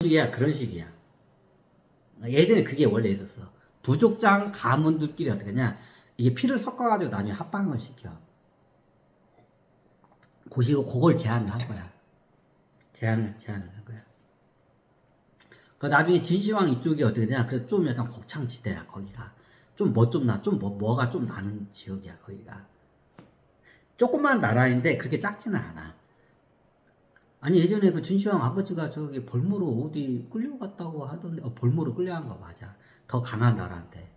식이야, 그런 식이야. 예전에 그게 원래 있었어. 부족장 가문들끼리 어떻게 하냐, 이게 피를 섞어가지고 나중에 합방을 시켜. 그걸 제안을 한 거야. 제안을 한 거야. 그 나중에 진시황 이쪽이 어떻게 되냐, 그래서 좀 약간 곡창지대야, 거기가. 좀 뭐가 좀 나는 지역이야, 거기가. 조그만 나라인데 그렇게 작지는 않아. 아니, 예전에 그 진시황 아버지가 저기 벌모로 어디 끌려갔다고 하던데, 벌모로 끌려간 거 맞아. 더 강한 나라인데.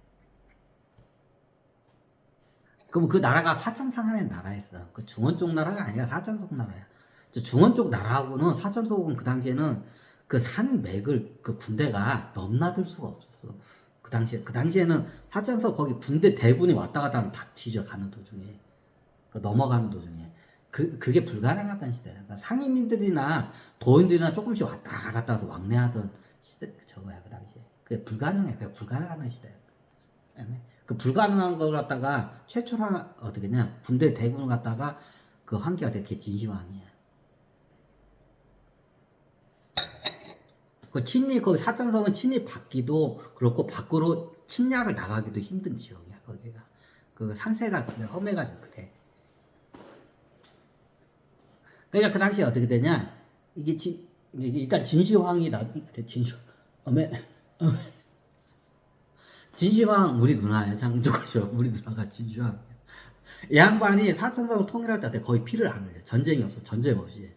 그럼 그 나라가 사천성 안에 나라였어. 그 중원 쪽 나라가 아니라 사천성 나라야. 저 중원 쪽 나라하고는 사천성은 그 당시에는 그 산맥을 그 군대가 넘나들 수가 없었어. 그 당시에는 사천성 거기 군대 대군이 왔다 갔다 하면 다 뒤져가는 도중에. 그 넘어가는 도중에. 그게 불가능하던 시대야. 그러니까 상인들이나 도인들이나 조금씩 왔다 갔다 해서 왕래하던 시대, 저거야, 그 당시에. 그게 불가능해. 그게 불가능하던 시대야. 그 불가능한 걸 갖다가 최초로 어떻게 냐 군대 대군을 갖다가 그 환기가 됐게 진시황이야. 그 침입, 거기 사천성은 침입받기도 그렇고 밖으로 침략을 나가기도 힘든 지역이야, 거기가. 그 상세가 험해가지고 그래. 그러니까 그 당시에 어떻게 되냐, 이게 일단 진시황이 진시황 우리 누나야, 장조죠. 우리 누나가 진시황. 이 양반이 사천성을 통일할 때 거의 피를 안 흘려. 전쟁이 없어. 전쟁 없이.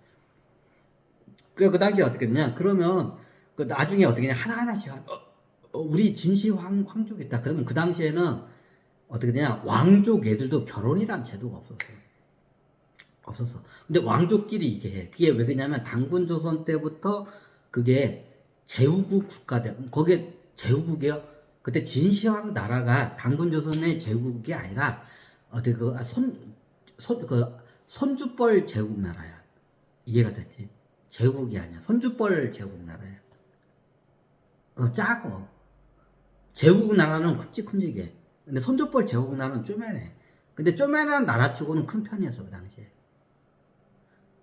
그래, 그 당시에 어떻게 되냐, 그러면 그 나중에 어떻게 되냐, 하나하나씩 우리 진시황 황족이 있다. 그러면 그 당시에는 어떻게 되냐, 왕족 애들도 결혼이란 제도가 없었어. 근데 왕족끼리 이게 해. 그게 왜 그러냐면 당군조선 때부터 그게 제후국 국가대. 거기에 제후국이요. 그때 진시황 나라가 당군조선의 제후국이 아니라 어떻게 손주뻘 제국 나라야. 이해가 됐지? 제국이 아니야. 손주뻘 제국 나라야. 작어. 제국 나라는 큼직큼직해. 근데 손주뻘 제국 나라는 쪼매네. 근데 쪼매난 나라치고는 큰 편이었어, 그 당시에.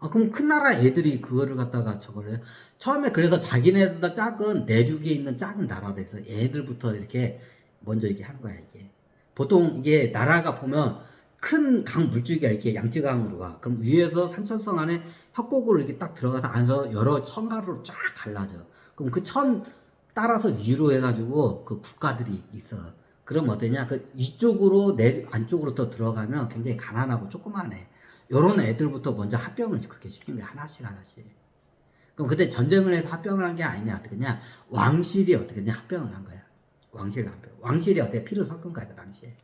그럼 큰 나라 애들이 그거를 갖다가 저거를 해. 처음에 그래서 자기네보다 작은 내륙에 있는 작은 나라들에서 애들부터 이렇게 먼저 이렇게 한 거야, 이게. 보통 이게 나라가 보면 큰 강 물줄기가 이렇게 양쯔강으로 가. 그럼 위에서 산천성 안에 협곡으로 이렇게 딱 들어가서 안에서 여러 천가로 쫙 갈라져. 그럼 그 천 따라서 위로 해가지고 그 국가들이 있어. 그럼 어떠냐? 그 이쪽으로 안쪽으로 더 들어가면 굉장히 가난하고 조그만해. 요런 애들부터 먼저 합병을 그렇게 시킨 거야. 하나씩. 그럼 그때 전쟁을 해서 합병을 한 게 아니냐, 어떻게냐? 왕실이 어떻게냐? 합병을 한 거야. 왕실이 어떻게 피를 섞은 거야, 그 당시에.